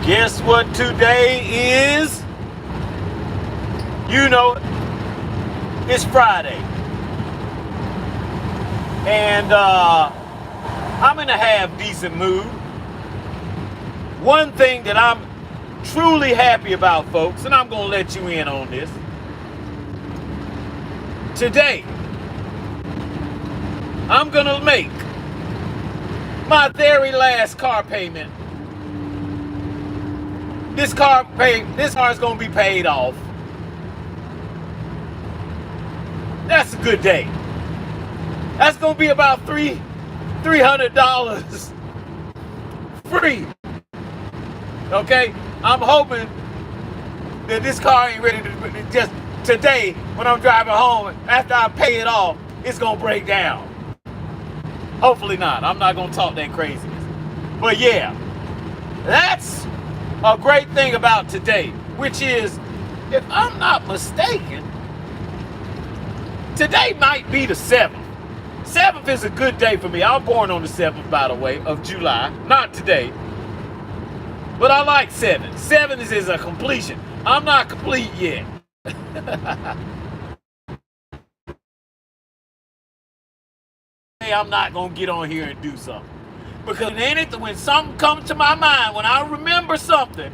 Guess what today is? You know it. It's Friday. And I'm in a half decent mood. One thing that I'm truly happy about, folks, and I'm going to let you in on this. Today, I'm going to make my very last car payment. This car is going to be paid off. That's a good day. That's going to be about $300 free. Okay? I'm hoping that this car ain't ready to just today when I'm driving home after I pay it off, it's going to break down. Hopefully not. I'm not going to talk that craziness. But yeah, that's a great thing about today, which is, if I'm not mistaken, today might be the 7th. 7th is a good day for me. I was born on the 7th, by the way, of July. Not today. But I like 7. 7 is a completion. I'm not complete yet. I'm not going to get on here and do something. Because when something comes to my mind, when I remember something,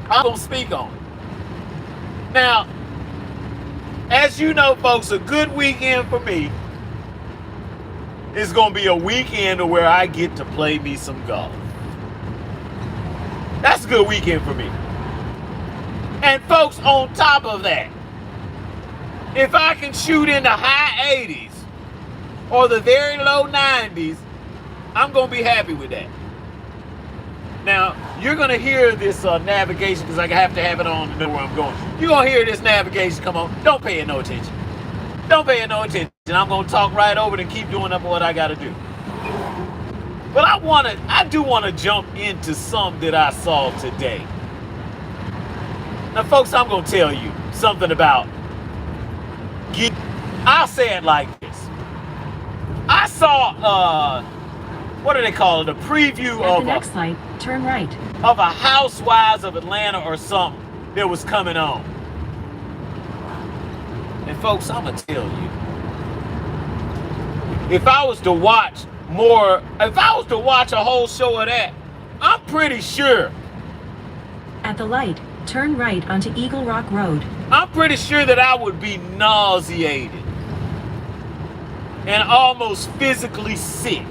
I'm going to speak on it. Now, as you know, folks, a good weekend for me is going to be a weekend where I get to play me some golf. That's a good weekend for me. And folks, on top of that, if I can shoot in the high 80s or the very low 90s, I'm going to be happy with that. Now, you're going to hear this navigation because I have to have it on to know where I'm going. You're going to hear this navigation come on. Don't pay it no attention. Don't pay it no attention. I'm going to talk right over it and keep doing up what I got to do. But I do want to jump into some that I saw today. Now, folks, I'm going to tell you something about I'll say it like this. I saw, what do they call it? A preview At the next light, turn right. Of a Housewives of Atlanta or something that was coming on. And folks, I'm going to tell you, if I was to watch a whole show of that, I'm pretty sure. At the light, turn right onto Eagle Rock Road. I'm pretty sure that I would be nauseated and almost physically sick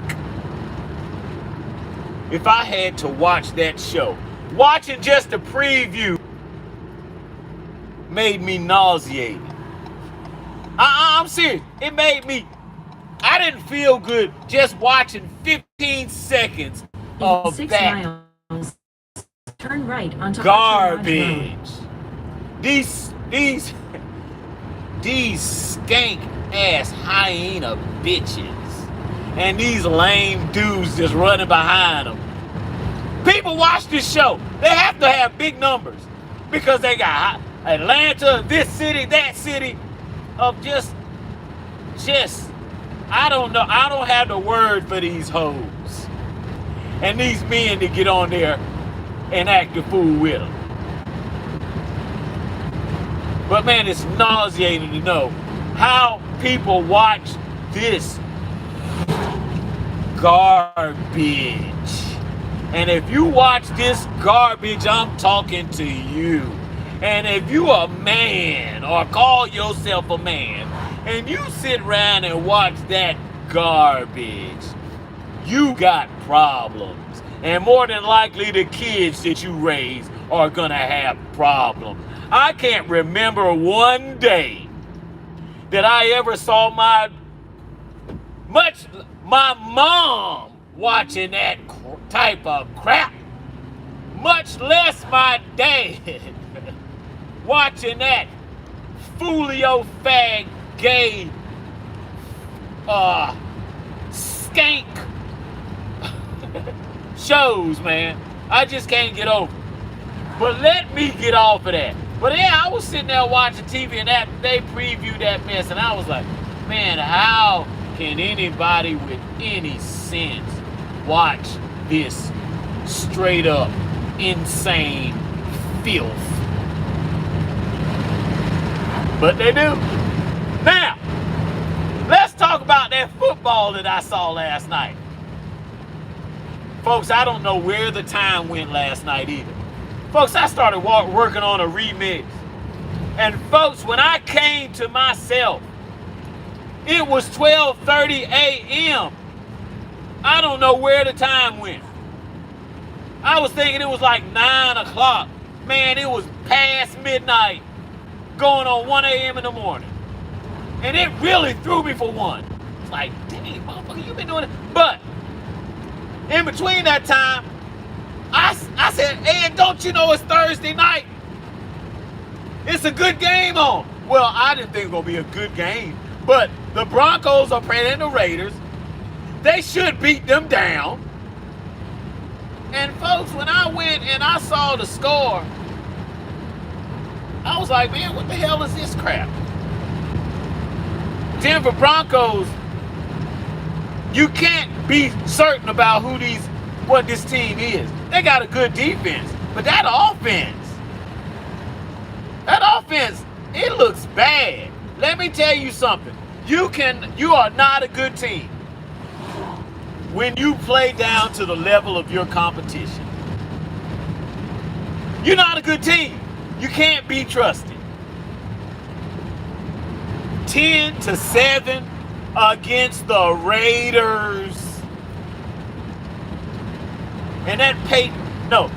if I had to watch that show. Watching just a preview made me nauseated. I'm serious. It made me, I didn't feel good just watching 15 seconds of 6 that miles. Turn right onto garbage. These skank ass hyena bitches and these lame dudes just running behind them. People watch this show. They have to have big numbers because they got Atlanta, this city, that city of just I don't know. I don't have the word for these hoes and these men that get on there and act the fool with them. But man, it's nauseating to know how people watch this garbage. And if you watch this garbage, I'm talking to you. And if you a man or call yourself a man and you sit around and watch that garbage, you got problems. And more than likely the kids that you raise are gonna have problems. I can't remember one day that I ever saw my mom watching that type of crap, much less my dad watching that foolio fag gay skank shows, man. I just can't get over it. But let me get off of that. But yeah, I was sitting there watching TV and they previewed that mess and I was like, man, how can anybody with any sense watch this straight up insane filth. But they do. Now, let's talk about that football that I saw last night. Folks, I don't know where the time went last night either. Folks, I started working on a remix. And folks, when I came to myself, it was 12:30 a.m. I don't know where the time went. I was thinking it was like 9 o'clock. Man, it was past midnight, going on 1 a.m. in the morning. And it really threw me for one. It's like, dang, motherfucker, you been doing it. But in between that time, I said, Ed, don't you know it's Thursday night? It's a good game on. Well, I didn't think it was going to be a good game. But the Broncos are playing the Raiders. They should beat them down. And folks, when I went and I saw the score, I was like, man, what the hell is this crap? Denver Broncos, you can't be certain about what this team is. They got a good defense, but that offense, it looks bad. Let me tell you something. You are not a good team when you play down to the level of your competition. You're not a good team. You can't be trusted. 10-7 against the Raiders. And that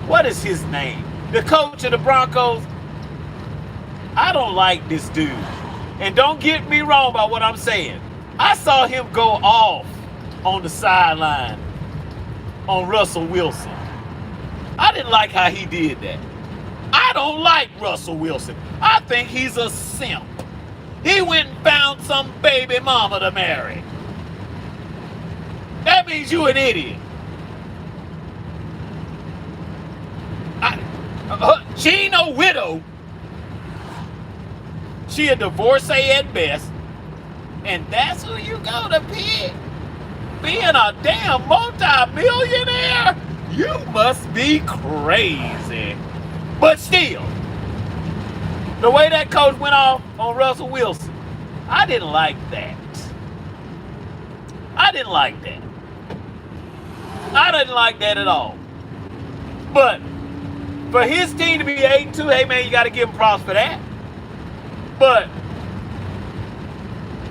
what is his name? The coach of the Broncos. I don't like this dude. And don't get me wrong about what I'm saying. I saw him go off on the sideline on Russell Wilson. I didn't like how he did that. I don't like Russell Wilson. I think he's a simp. He went and found some baby mama to marry. That means you an idiot. She ain't no widow. She a divorcee at best. And that's who you go to pick. Being a damn multi-millionaire? You must be crazy. But still, the way that coach went off on Russell Wilson, I didn't like that. I didn't like that. I didn't like that at all. But for his team to be 8-2, hey man, you got to give him props for that. But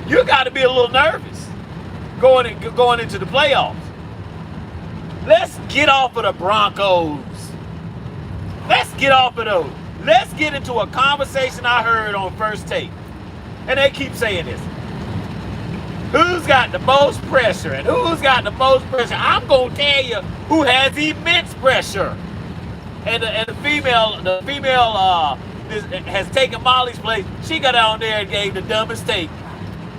you got to be a little nervous going into the playoffs. Let's get off of the Broncos. Let's get off of those. Let's get into a conversation I heard on First Take. And they keep saying this. Who's got the most pressure? And who's got the most pressure? I'm going to tell you who has immense pressure. And the female has taken Molly's place. She got out there and gave the dumbest take.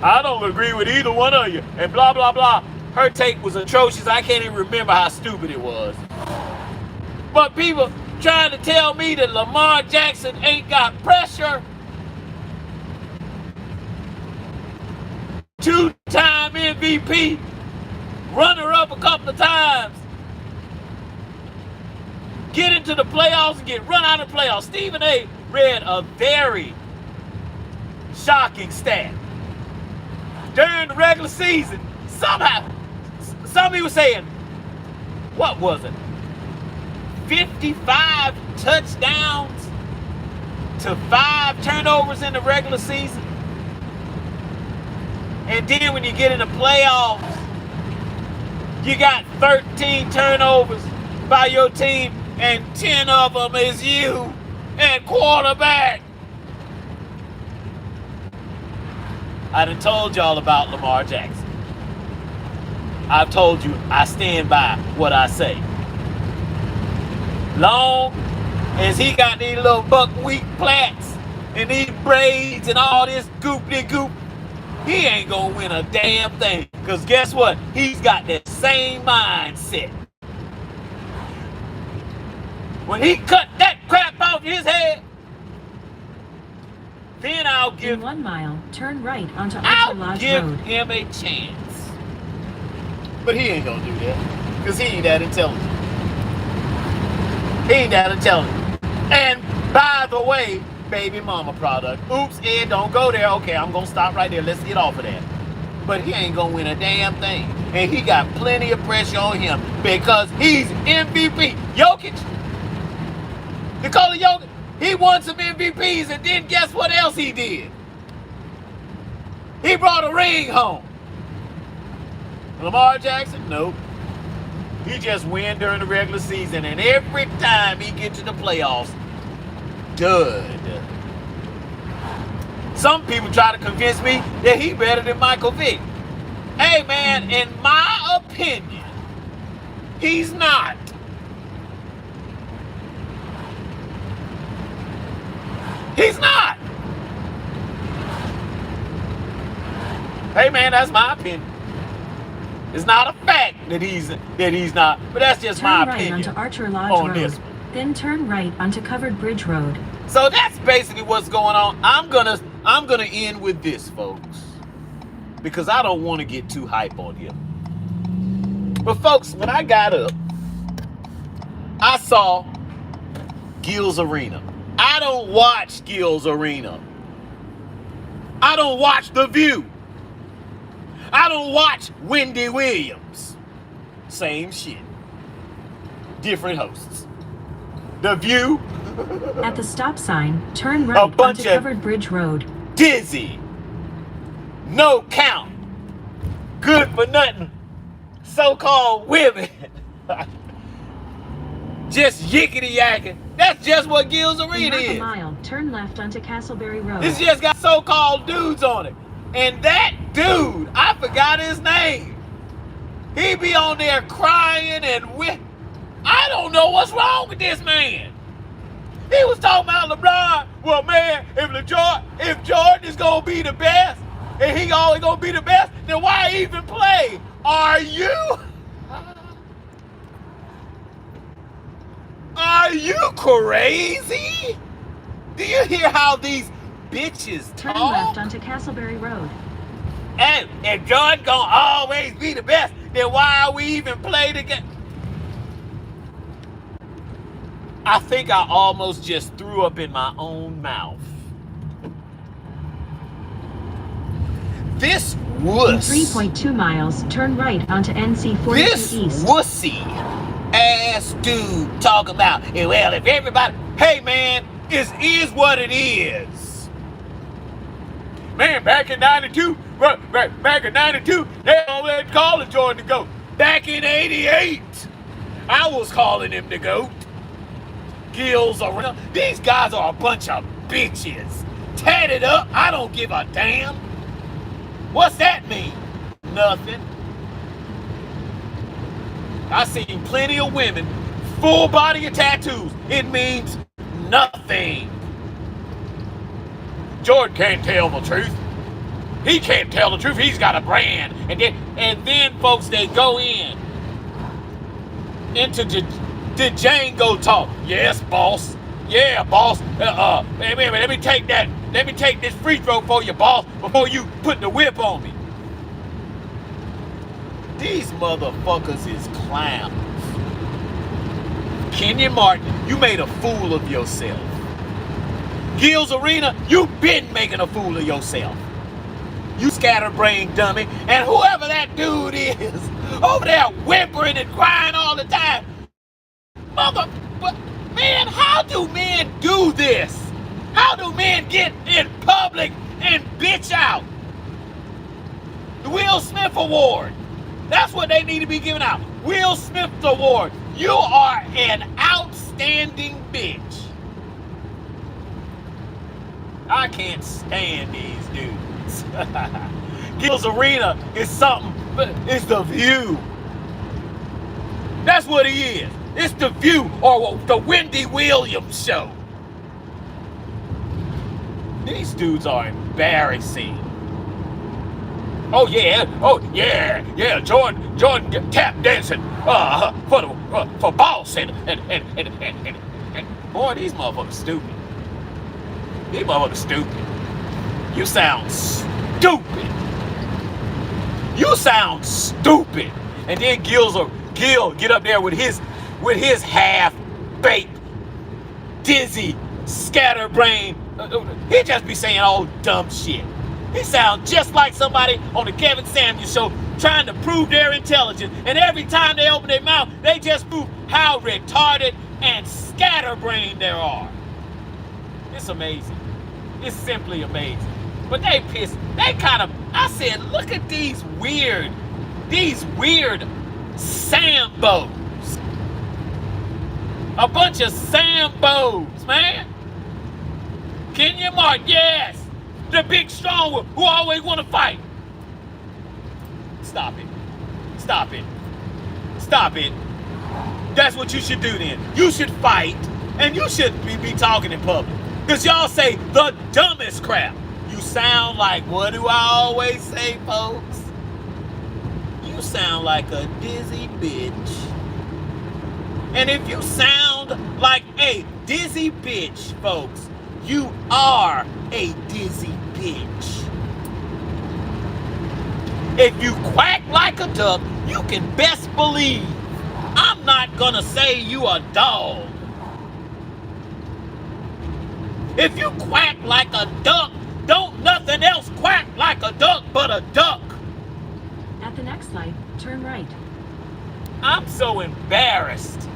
I don't agree with either one of you. And blah, blah, blah. Her take was atrocious. I can't even remember how stupid it was. But people trying to tell me that Lamar Jackson ain't got pressure. Two-time MVP. Runner-up a couple of times. Get into the playoffs and get run out of the playoffs. Stephen A. read a very shocking stat. During the regular season, somehow, somebody was saying, what was it? 55 touchdowns to 5 turnovers in the regular season. And then when you get in the playoffs, you got 13 turnovers by your team, and 10 of them is you at quarterback. I done told y'all about Lamar Jackson. I've told you I stand by what I say. Long as he got these little buckwheat plaits and these braids and all this goop-de-goop, he ain't gonna win a damn thing. Because guess what? He's got that same mindset. When he cut that crap off his head, then I'll give... In 1 mile, turn right onto I'll Ultra Lodge give Road. him a chance. But he ain't gonna do that. Because he ain't that intelligent. He ain't that intelligent. And by the way, baby mama product. Oops, Ed, don't go there. Okay, I'm gonna stop right there. Let's get off of that. But he ain't gonna win a damn thing. And he got plenty of pressure on him because he's MVP. Jokic. Nikola Jokic, he won some MVPs, and then guess what else he did? He brought a ring home. Lamar Jackson, nope. He just win during the regular season, and every time he gets to the playoffs, dud. Some people try to convince me that he better than Michael Vick. Hey man, in my opinion, he's not. He's not. Hey man, that's my opinion. It's not a fact that he's not, but that's just my opinion. Turn right onto Archer Lodge on Road, this one. then turn right onto Covered Bridge Road. So that's basically what's going on. I'm gonna end with this, folks, because I don't want to get too hype on him. But folks, when I got up, I saw Gil's Arena. I don't watch Gil's Arena. I don't watch The View. I don't watch Wendy Williams. Same shit. Different hosts. The View. At the stop sign, turn right onto Covered Bridge Road. Dizzy. No count. Good for nothing. So-called women. Just yickety yakking. That's just what Gil's Arena is. In half a mile, turn left onto Castleberry Road. This just got so-called dudes on it. And that dude, I forgot his name. He be on there crying and I don't know what's wrong with this man. He was talking about LeBron. Well, man, if Jordan is gonna be the best, and he always gonna be the best, then why even play? Are you crazy? Do you hear how these bitches talk? Turn left onto Castleberry Road. And if Jordan gonna always be the best, then why are we even play the game? I think I almost just threw up in my own mouth. This wuss. In 3.2 miles, turn right onto NC 42 This East. wussy ass dude talking about, well, if everybody, hey man, it is what it is. Man, back in 92, they always calling Jordan the GOAT. Back in 88, I was calling him the GOAT. Gil's Arena. These guys are a bunch of bitches. Tatted up, I don't give a damn. What's that mean? Nothing. I've seen plenty of women, full body of tattoos. It means nothing. Jordan can't tell the truth. He can't tell the truth. He's got a brand. And then folks, they go into the Django talk. Yes, boss. Yeah, boss. Let me take that. Let me take this free throw for you, boss, before you put the whip on me. These motherfuckers is clowns. Kenyon Martin, you made a fool of yourself. Gil's Arena, you been making a fool of yourself. You scatterbrained dummy, and whoever that dude is, over there whimpering and crying all the time. Man, how do men do this? How do men get in public and bitch out? The Will Smith Award. That's what they need to be giving out. Will Smith Award. You are an outstanding bitch. I can't stand these dudes. Gil's Arena is something, but it's The View. That's what he is. It's The View, or the Wendy Williams show. These dudes are embarrassing. Oh yeah, Jordan tap dancing for boss and boy, these motherfuckers stupid. These motherfuckers stupid. You sound stupid. You sound stupid. And then Gil get up there with his half-baked dizzy, scatterbrained. He just be saying all dumb shit. He sounds just like somebody on the Kevin Samuels show trying to prove their intelligence. And every time they open their mouth, they just prove how retarded and scatterbrained they are. It's amazing. It's simply amazing. But they pissed. They kind of, I said, look at these weird Sambos. A bunch of Sambos, man. Kenya Mark, yes. The big strong one who always want to fight. Stop it. Stop it. Stop it. That's what you should do then. You should fight, and you shouldn't be talking in public. Because y'all say the dumbest crap. You sound like, what do I always say, folks? You sound like a dizzy bitch. And if you sound like a dizzy bitch, folks, you are a dizzy bitch. If you quack like a duck, you can best believe I'm not gonna say you a dog. If you quack like a duck, don't nothing else quack like a duck but a duck. At the next light, turn right. I'm so embarrassed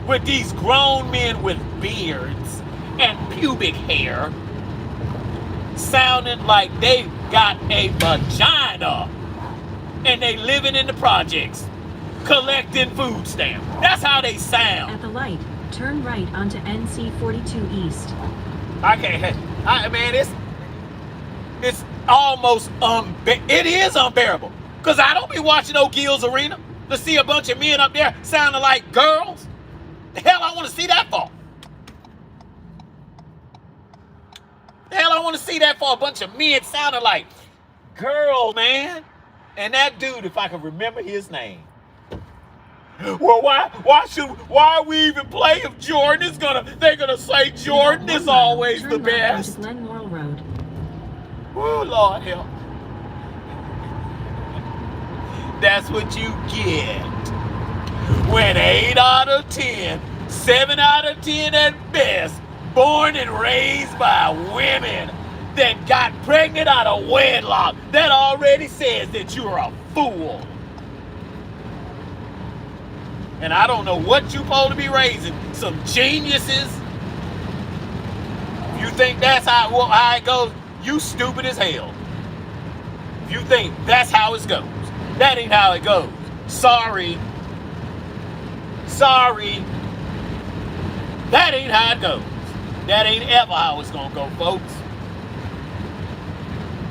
with these grown men with beards and pubic hair sounding like they got a vagina and they living in the projects collecting food stamps. That's how they sound. At the light, turn right onto NC 42 East. I can't. Man, it's almost it is unbearable. Cause I don't be watching O'Gill's Arena to see a bunch of men up there sounding like girls. The hell I want to see that for? The hell I want to see that for? A bunch of men sounding like girls, man. And that dude, if I can remember his name. Well, why are we even play if Jordan is they're gonna say Jordan is always the best. Glen Laurel Road. Oh, Lord help. That's what you get. When 8 out of 10, 7 out of 10 at best, born and raised by women that got pregnant out of wedlock, that already says that you're a fool. And I don't know what you're supposed to be raising. Some geniuses. If you think that's how it goes, you stupid as hell. If you think that's how it goes, that ain't how it goes. Sorry. That ain't how it goes. That ain't ever how it's gonna go, folks.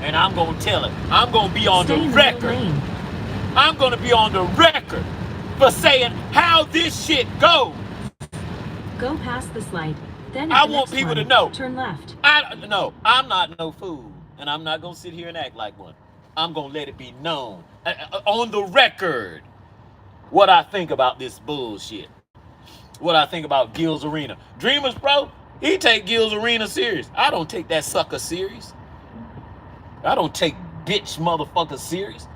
And I'm gonna tell it. I'm gonna be on the record. I'm gonna be on the record for saying how this shit goes. Go past this light. Then I want people to know. Turn left. No, I'm not no fool. And I'm not gonna sit here and act like one. I'm gonna let it be known on the record what I think about this bullshit. What I think about Gil's Arena. Dreamers, bro, he take Gil's Arena serious. I don't take that sucker serious. I don't take bitch motherfuckers serious.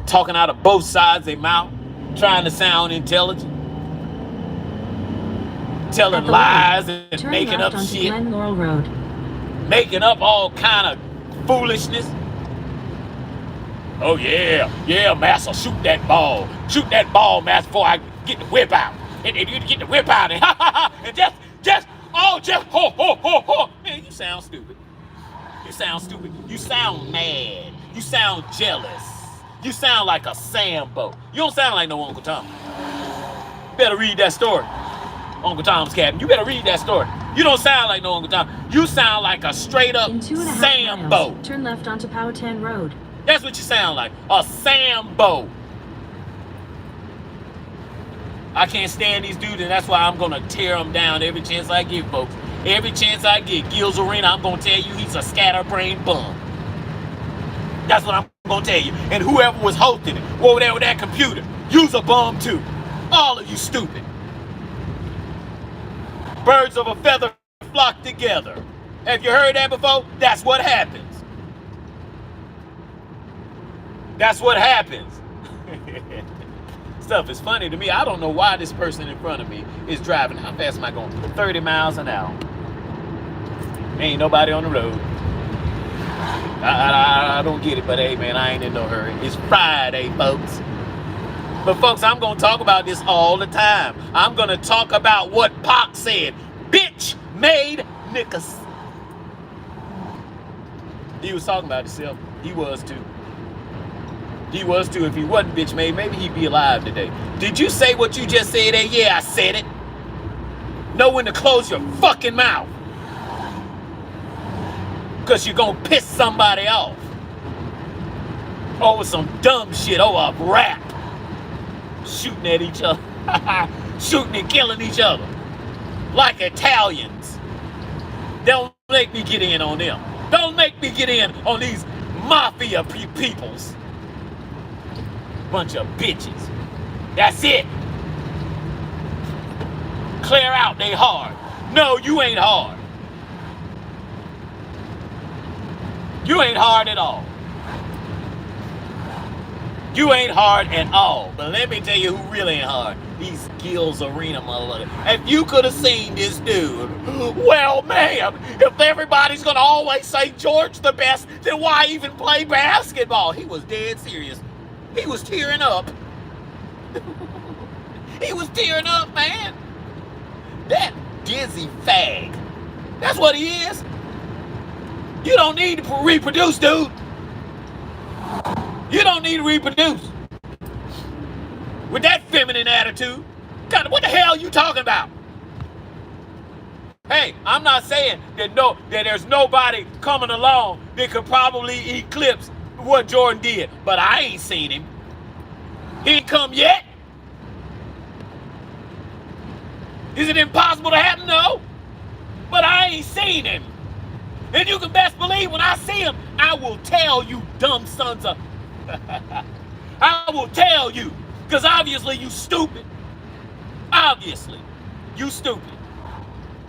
Talking out of both sides of their mouth, trying to sound intelligent. Telling lies and making up shit. Glen Laurel Road. Making up all kind of foolishness. Oh yeah, Master, shoot that ball. Shoot that ball, Master, before I get the whip out. And you get the whip out and ha ha ha, and just ho ho ho ho. Man, you sound stupid. You sound stupid. You sound mad. You sound jealous. You sound like a Sambo. You don't sound like no Uncle Tom. You better read that story. Uncle Tom's Cabin. You better read that story. You don't sound like no Uncle Tom. You sound like a straight up Sambo. Miles, turn left onto Powhatan Road. That's what you sound like. A Sambo. I can't stand these dudes, and that's why I'm going to tear them down every chance I get, folks. Every chance I get. Gil's Arena, I'm going to tell you he's a scatterbrained bum. That's what I'm going to tell you. And whoever was hosting it, over there with that computer, you's a bum too. All of you stupid. Birds of a feather flock together. Have you heard that before? That's what happens. That's what happens. Stuff is funny to me. I don't know why this person in front of me is driving. How fast am I going? 30 miles an hour. Ain't nobody on the road. I don't get it, but hey, man, I ain't in no hurry. It's Friday, folks. But, folks, I'm going to talk about this all the time. I'm going to talk about what Pac said. Bitch made niggas. He was talking about himself. He was, too. He was, too. If he wasn't bitch made, maybe he'd be alive today. Did you say what you just said there? Yeah, I said it. Know when to close your fucking mouth. Because you're going to piss somebody off. Over some dumb shit. Over a rap. Shooting at each other. Shooting and killing each other. Like Italians. Don't make me get in on them. Don't make me get in on these mafia peoples. Bunch of bitches. That's it. Clear out, they hard. No, you ain't hard. You ain't hard at all. You ain't hard at all. But let me tell you who really ain't hard. These Gills Arena motherfuckers. If you could have seen this dude, well, man, if everybody's going to always say George the best, then why even play basketball? He was dead serious. He was tearing up. He was tearing up, man. That dizzy fag. That's what he is. You don't need to reproduce, dude. You don't need to reproduce. With that feminine attitude, God, what the hell are you talking about? Hey, I'm not saying that there's nobody coming along that could probably eclipse what Jordan did, but I ain't seen him. He ain't come yet. Is it impossible to happen? No. But I ain't seen him. And you can best believe when I see him, I will tell you dumb sons of... I will tell you. Because obviously you stupid. Obviously. You stupid.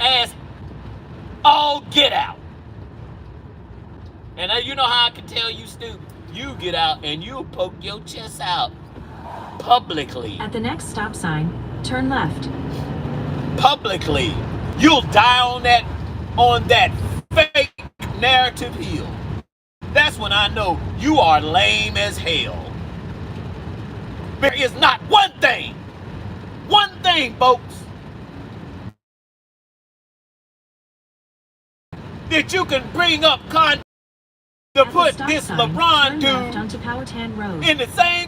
As all get out. And you know how I can tell you stupid? You get out and you poke your chest out. Publicly. At the next stop sign, turn left. Publicly. You'll die on that fake narrative hill. That's when I know you are lame as hell. There is not one thing, folks, that you can bring up to put this LeBron dude onto Powhatan Road. in the same